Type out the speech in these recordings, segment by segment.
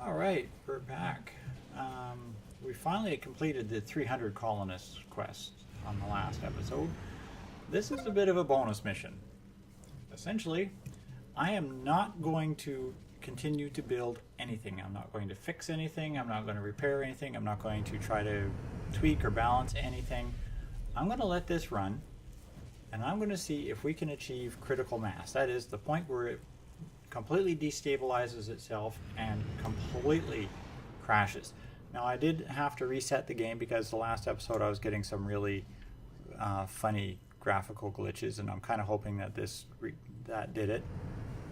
All right, we're back. We finally completed the 300 colonists quest on the last episode. This is a bit of a bonus mission. Essentially, I am not going to continue to build anything. I'm not going to fix anything. I'm not going to repair anything. I'm not going to try to tweak or balance anything. I'm going to let this run, and I'm going to see if we can achieve critical mass. That is the point where it completely destabilizes itself and completely crashes. Now, I did have to reset the game because the last episode I was getting some really funny graphical glitches, and I'm kind of hoping that that did it.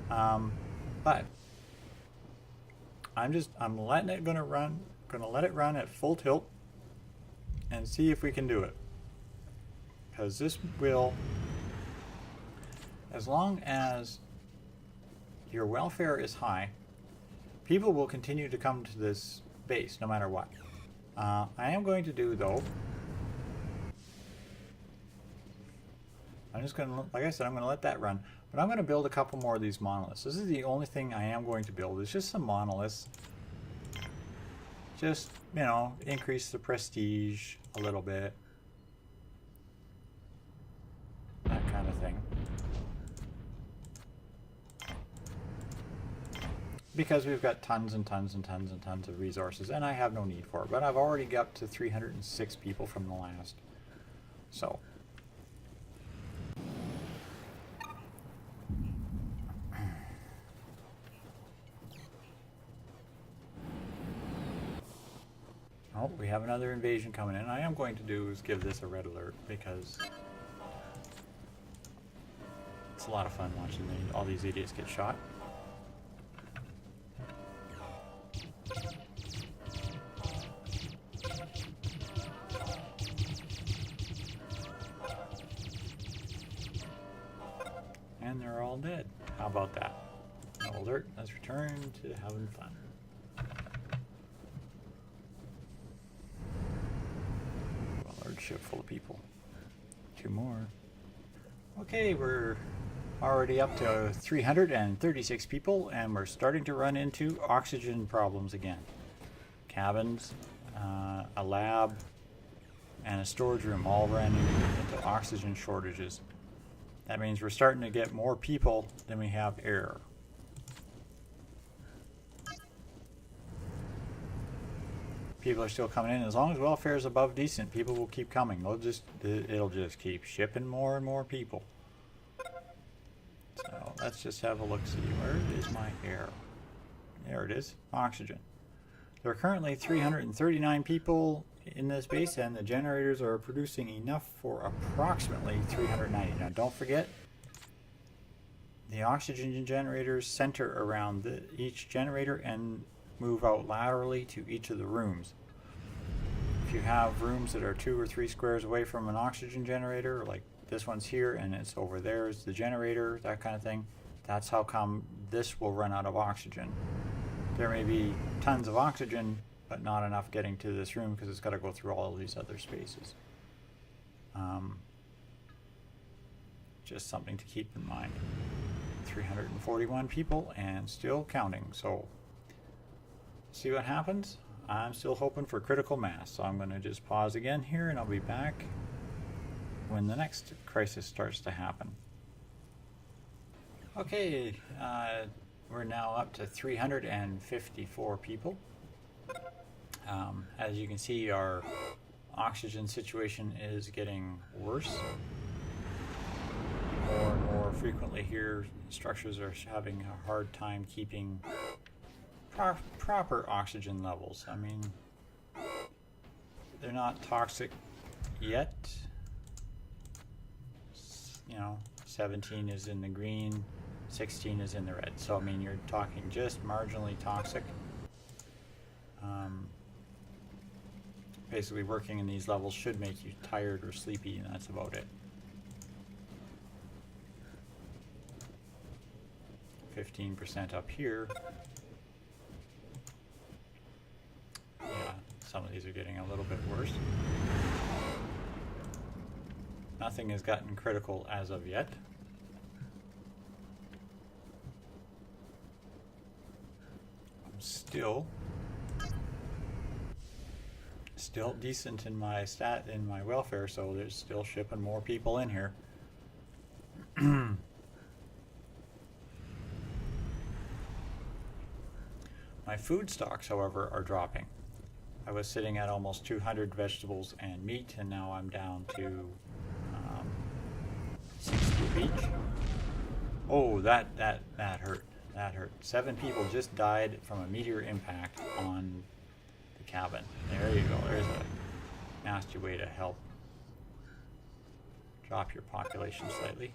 But I'm letting it gonna let it run at full tilt and see if we can do it. Because this will, as long as your welfare is high, people will continue to come to this base no matter what. I am going to do, though, I'm just going to, like I said, I'm going to let that run, but I'm going to build a couple more of these monoliths. This is the only thing I am going to build. It's just some monoliths. Just, increase the prestige a little bit. That kind of thing. Because we've got tons and tons and tons and tons of resources, and I have no need for it. But I've already got to 306 people from the last. So. Oh, we have another invasion coming in. I am going to do is give this a red alert because it's a lot of fun watching all these idiots get shot. And they're all dead. How about that? No alert. Let's return to having fun. A large ship full of people. Two more. Okay, we're already up to 336 people, and we're starting to run into oxygen problems again. Cabins, a lab, and a storage room all running into oxygen shortages. That means we're starting to get more people than we have air. People are still coming in. As long as welfare is above decent, people will keep coming. It'll just keep shipping more and more people. So let's just have a look-see. Where is my air? There it is. Oxygen. There are currently 339 people in this base, and the generators are producing enough for approximately 390. Now, don't forget, the oxygen generators center around each generator and move out laterally to each of the rooms. If you have rooms that are 2 or 3 squares away from an oxygen generator, like this one's here and it's over there is the generator, that kind of thing, that's how come this will run out of oxygen. There may be tons of oxygen, but not enough getting to this room because it's got to go through all of these other spaces. Just something to keep in mind. 341 people and still counting. So, see what happens? I'm still hoping for critical mass. So I'm going to just pause again here, and I'll be back when the next crisis starts to happen. Okay, we're now up to 354 people. As you can see, our oxygen situation is getting worse. More and more frequently here, structures are having a hard time keeping proper oxygen levels. I mean, they're not toxic yet. 17 is in the green, 16 is in the red. So, I mean, you're talking just marginally toxic. Basically, working in these levels should make you tired or sleepy, and that's about it. 15% up here. Yeah, some of these are getting a little bit worse. Nothing has gotten critical as of yet. still decent in my welfare, so there's still shipping more people in here. My food stocks, however, are dropping. I was sitting at almost 200 vegetables and meat, and now I'm down to 60 of each. Oh, that hurt. That hurt. 7 people just died from a meteor impact on the cabin. There you go. There's a nasty way to help drop your population slightly.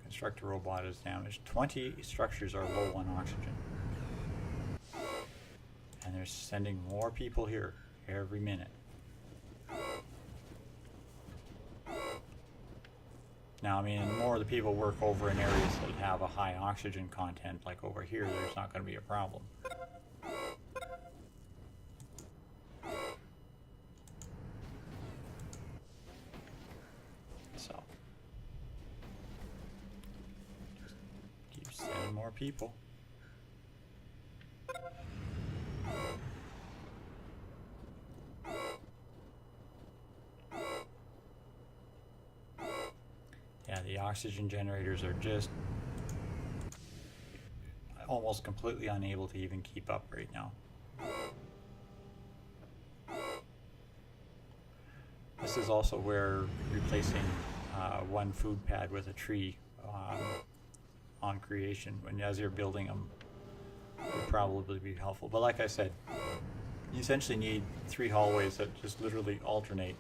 Constructor robot is damaged. 20 structures are low on oxygen. And they're sending more people here every minute. Now, I mean, the more the people work over in areas that have a high oxygen content, like over here, there's not going to be a problem. So, just keep sending more people. Yeah, the oxygen generators are just almost completely unable to even keep up right now. This is also where replacing one food pad with a tree on creation, as you're building them, would probably be helpful. But like I said, you essentially need 3 hallways that just literally alternate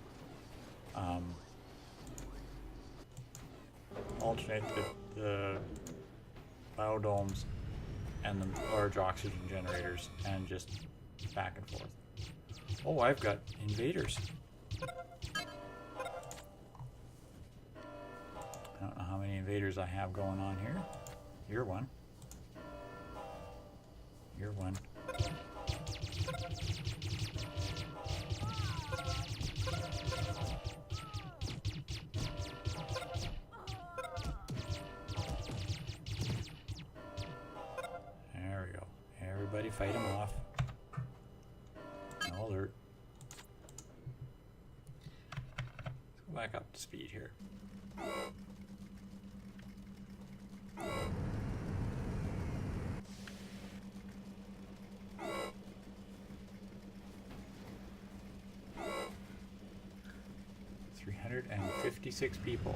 the biodomes and the large oxygen generators, and just back and forth. Oh, I've got invaders. I don't know how many invaders I have going on here. You're one. You're one. There we go. Everybody fight him off. No alert. Let's go back up to speed here. $356 people.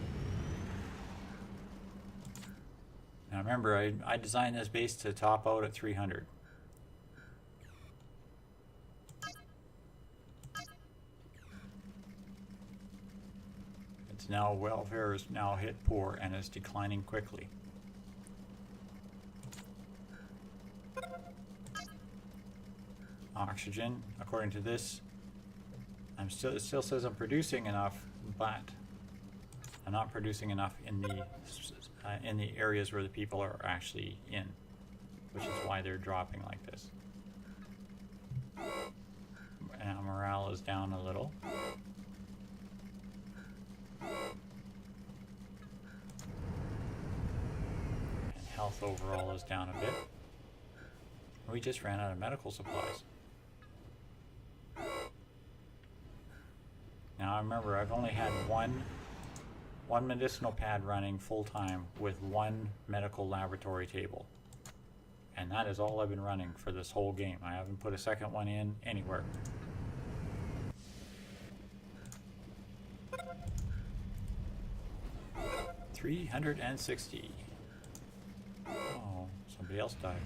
Now remember, I designed this base to top out at 300. It's now, welfare is now hit poor and is declining quickly. Oxygen, according to this, it still says I'm producing enough, but I'm not producing enough in the areas where the people are actually in, which is why they're dropping like this. And morale is down a little. And health overall is down a bit. We just ran out of medical supplies. Now remember, I've only had one medicinal pad running full time with 1 medical laboratory table. And that is all I've been running for this whole game. I haven't put a second one in anywhere. $360. Oh, somebody else died.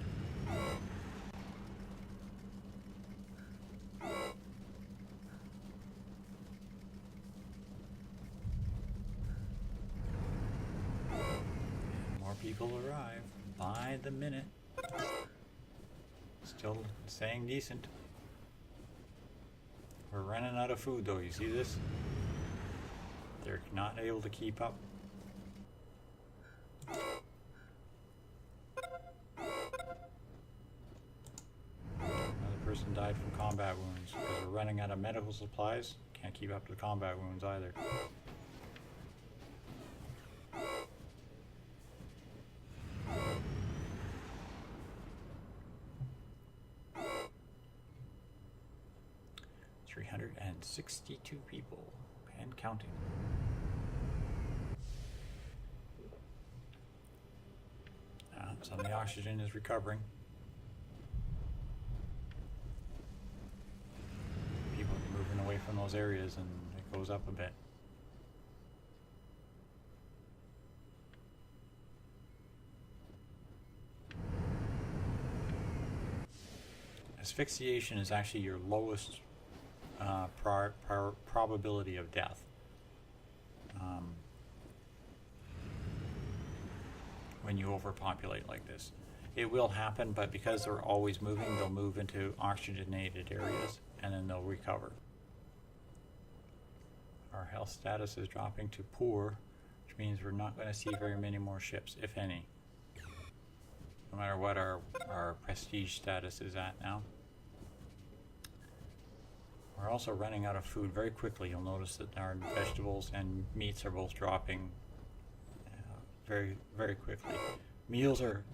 People arrive by the minute. Still staying decent. We're running out of food though, you see this? They're not able to keep up. Another person died from combat wounds because we're running out of medical supplies. Can't keep up to the combat wounds either. 362 people and counting. Some of the oxygen is recovering. People are moving away from those areas and it goes up a bit. Asphyxiation is actually your lowest probability of death. When you overpopulate like this. It will happen, but because they're always moving, they'll move into oxygenated areas and then they'll recover. Our health status is dropping to poor, which means we're not going to see very many more ships, if any. No matter what our prestige status is at now. We're also running out of food very quickly. You'll notice that our vegetables and meats are both dropping very, very quickly. Meals are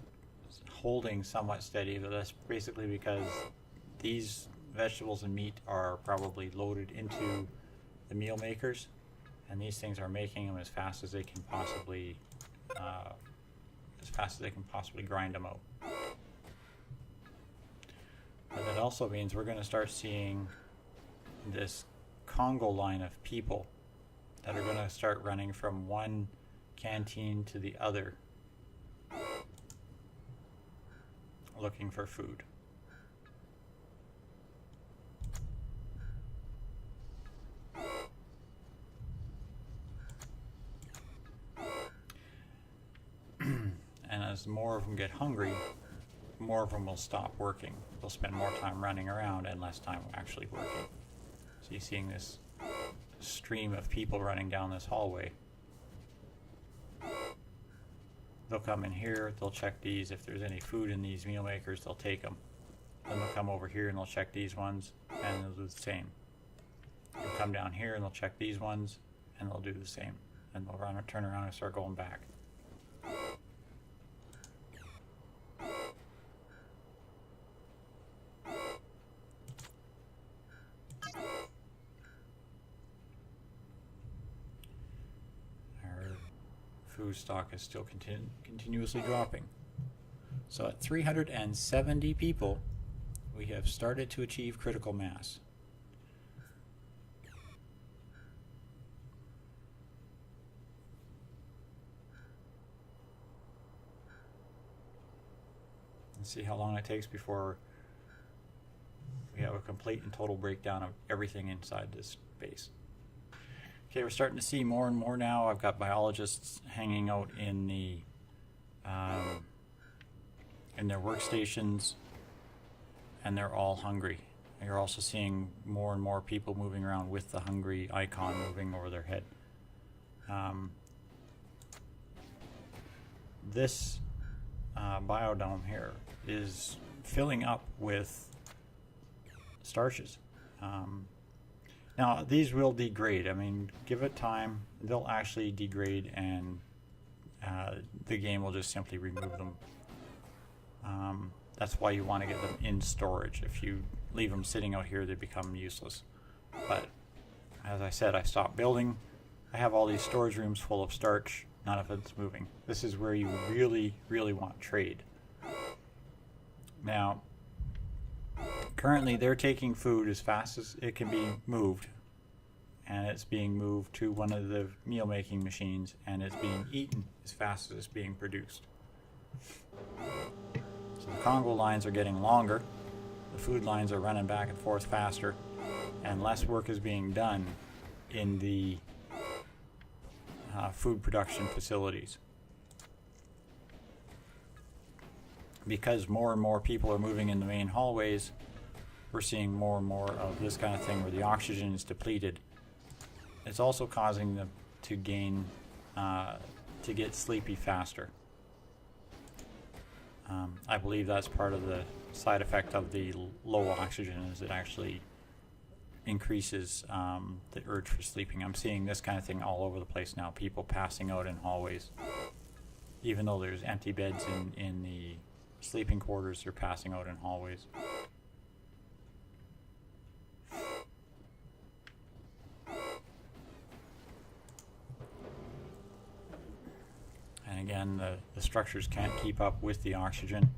holding somewhat steady, but that's basically because these vegetables and meat are probably loaded into the meal makers, and these things are making them as fast as they can possibly grind them out. But that also means we're going to start seeing this Congo line of people that are going to start running from one canteen to the other looking for food. And as more of them get hungry, more of them will stop working. They'll spend more time running around and less time actually working. So you're seeing this stream of people running down this hallway. They'll come in here, they'll check these. If there's any food in these meal makers, they'll take them. Then they'll come over here and they'll check these ones, and they'll do the same. They'll come down here and they'll check these ones, and they'll do the same. And they'll turn around and start going back. Food stock is still continuously dropping. So at 370 people, we have started to achieve critical mass. Let's see how long it takes before we have a complete and total breakdown of everything inside this base. Okay, we're starting to see more and more now. I've got biologists hanging out in the in their workstations, and they're all hungry. You're also seeing more and more people moving around with the hungry icon moving over their head. This biodome here is filling up with starches. Now, these will degrade. I mean, give it time, they'll actually degrade, and the game will just simply remove them. That's why you want to get them in storage. If you leave them sitting out here, they become useless. But as I said, I stopped building. I have all these storage rooms full of starch. None of it's moving. This is where you really, really want trade. Now, currently they're taking food as fast as it can be moved, and it's being moved to one of the meal making machines, and it's being eaten as fast as it's being produced. So the Congo lines are getting longer, the food lines are running back and forth faster, and less work is being done in the food production facilities. Because more and more people are moving in the main hallways, we're seeing more and more of this kind of thing where the oxygen is depleted. It's also causing them to get sleepy faster. I believe that's part of the side effect of the low oxygen, is it actually increases the urge for sleeping. I'm seeing this kind of thing all over the place now, people passing out in hallways. Even though there's empty beds in the sleeping quarters, they're passing out in hallways. again, the structures can't keep up with the oxygen.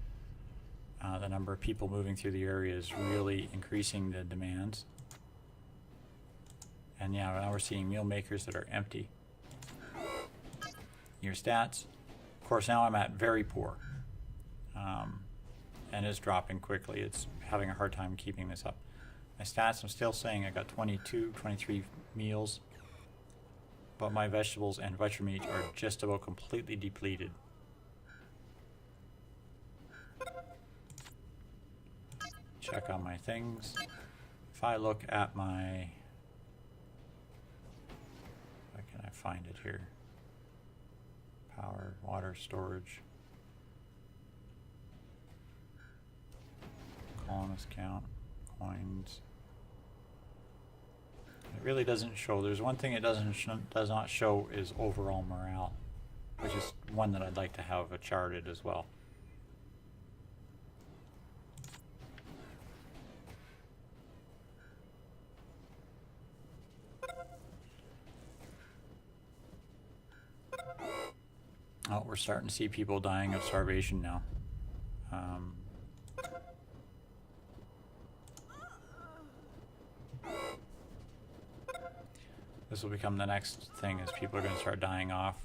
The number of people moving through the area is really increasing the demands. And yeah, now we're seeing meal makers that are empty. Your stats, of course, now I'm at very poor, and it's dropping quickly. It's having a hard time keeping this up. My stats, I'm still saying I got 22, 23 meals, but my vegetables and butcher meat are just about completely depleted. Check on my things. If I look at my, where can I find it here? Power, water, storage, colonist count, coins. It really doesn't show. There's one thing it does not show is overall morale, which is one that I'd like to have charted as well. Oh, we're starting to see people dying of starvation now. This will become the next thing, as people are going to start dying off.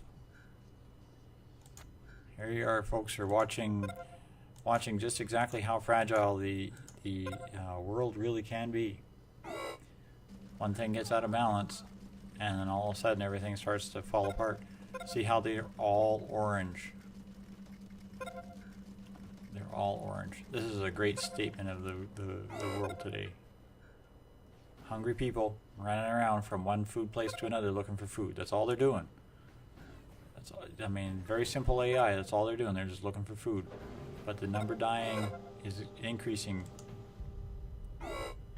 Here you are, folks, who are watching just exactly how fragile the world really can be. One thing gets out of balance, and then all of a sudden everything starts to fall apart. See how they're all orange. They're all orange. This is a great statement of the world today. Hungry people running around from one food place to another looking for food. That's all they're doing. That's all, I mean, very simple AI. That's all they're doing. They're just looking for food. But the number dying is increasing.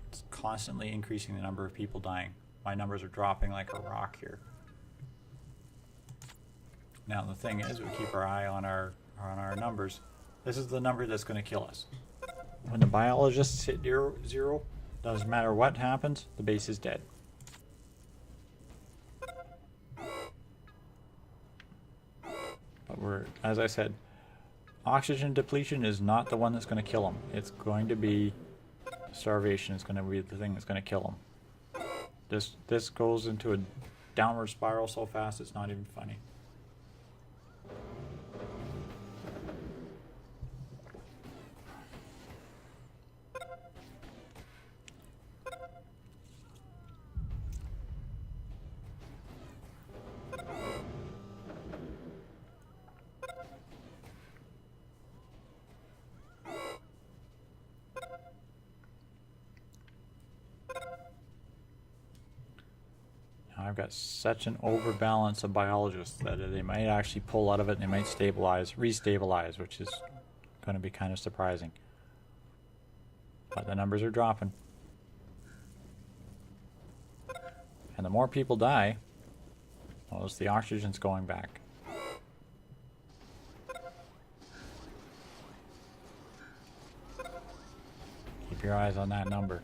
It's constantly increasing the number of people dying. My numbers are dropping like a rock here. Now the thing is, we keep our eye on our numbers. This is the number that's going to kill us. When the biologists hit zero, doesn't matter what happens, the base is dead. But we're, as I said, oxygen depletion is not the one that's going to kill them. It's going to be starvation. Is going to be the thing that's going to kill them. This goes into a downward spiral so fast it's not even funny. I've got such an overbalance of biologists that they might actually pull out of it and they might restabilize, which is going to be kind of surprising. But the numbers are dropping. And the more people die, notice the oxygen's going back. Keep your eyes on that number.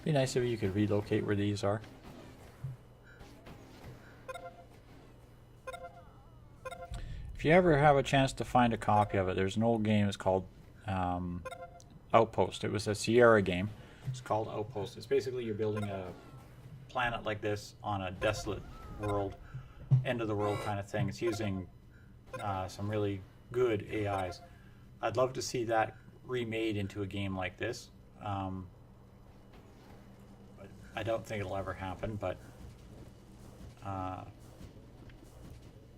Be nice if you could relocate where these are. If you ever have a chance to find a copy of it, there's an old game. It's called Outpost. It was a Sierra game. It's called Outpost. It's basically you're building a planet like this on a desolate world, end of the world kind of thing. It's using some really good AIs. I'd love to see that remade into a game like this. I don't think it'll ever happen, but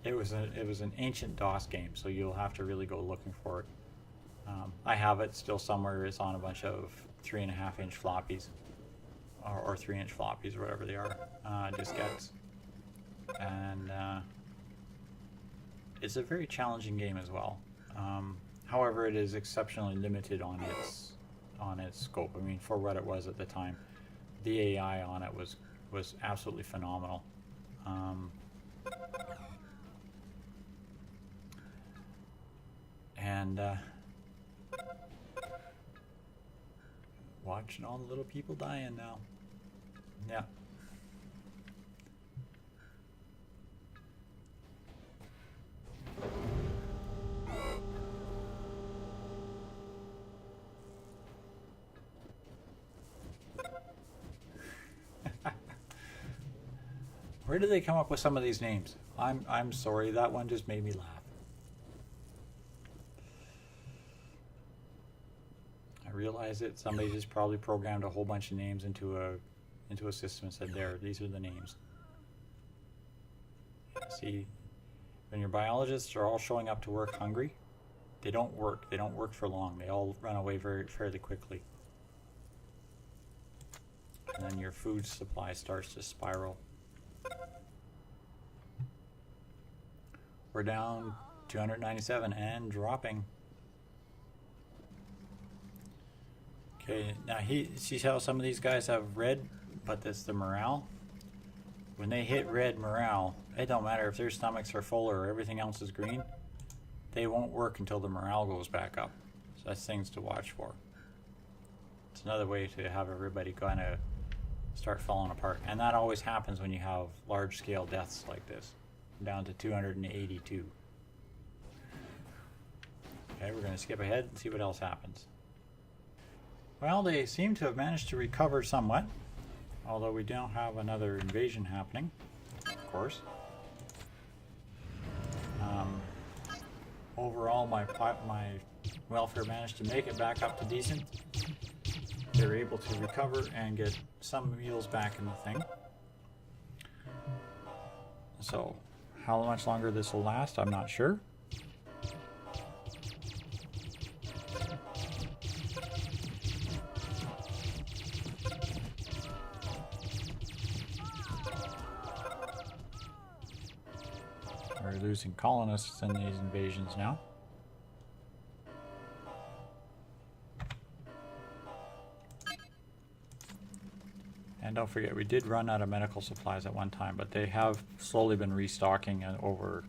it was an ancient DOS game, so you'll have to really go looking for it. I have it still somewhere. It's on a bunch of 3.5-inch floppies, or 3-inch floppies, or whatever they are, diskettes, and it's a very challenging game as well. However, it is exceptionally limited on its scope. I mean, for what it was at the time. The AI on it was absolutely phenomenal. And watching all the little people dying now. Yeah. Where did they come up with some of these names? I'm sorry, that one just made me laugh. I realize that somebody just probably programmed a whole bunch of names into a system and said, there, these are the names. See, when your biologists are all showing up to work hungry, they don't work. They don't work for long. They all run away fairly quickly. And then your food supply starts to spiral. We're down 297 and dropping. Okay, now see how some of these guys have red, but that's the morale? When they hit red morale, it don't matter if their stomachs are full or everything else is green, they won't work until the morale goes back up. So that's things to watch for. It's another way to have everybody kind of start falling apart. And that always happens when you have large scale deaths like this. Down to 282. Okay, we're going to skip ahead and see what else happens. Well, they seem to have managed to recover somewhat, although we don't have another invasion happening, of course. Overall, my welfare managed to make it back up to decent. They were able to recover and get some meals back in the thing. So, how much longer this will last, I'm not sure. We're losing colonists in these invasions now. And don't forget, we did run out of medical supplies at one time, but they have slowly been restocking over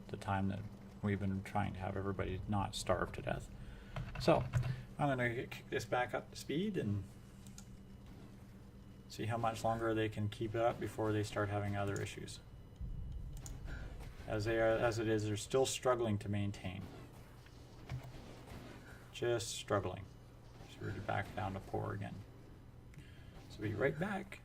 the time that we've been trying to have everybody not starve to death. So, I'm going to kick this back up to speed and see how much longer they can keep it up before they start having other issues. As it is, they're still struggling to maintain. Just struggling. So we're back down to poor again. So be right back.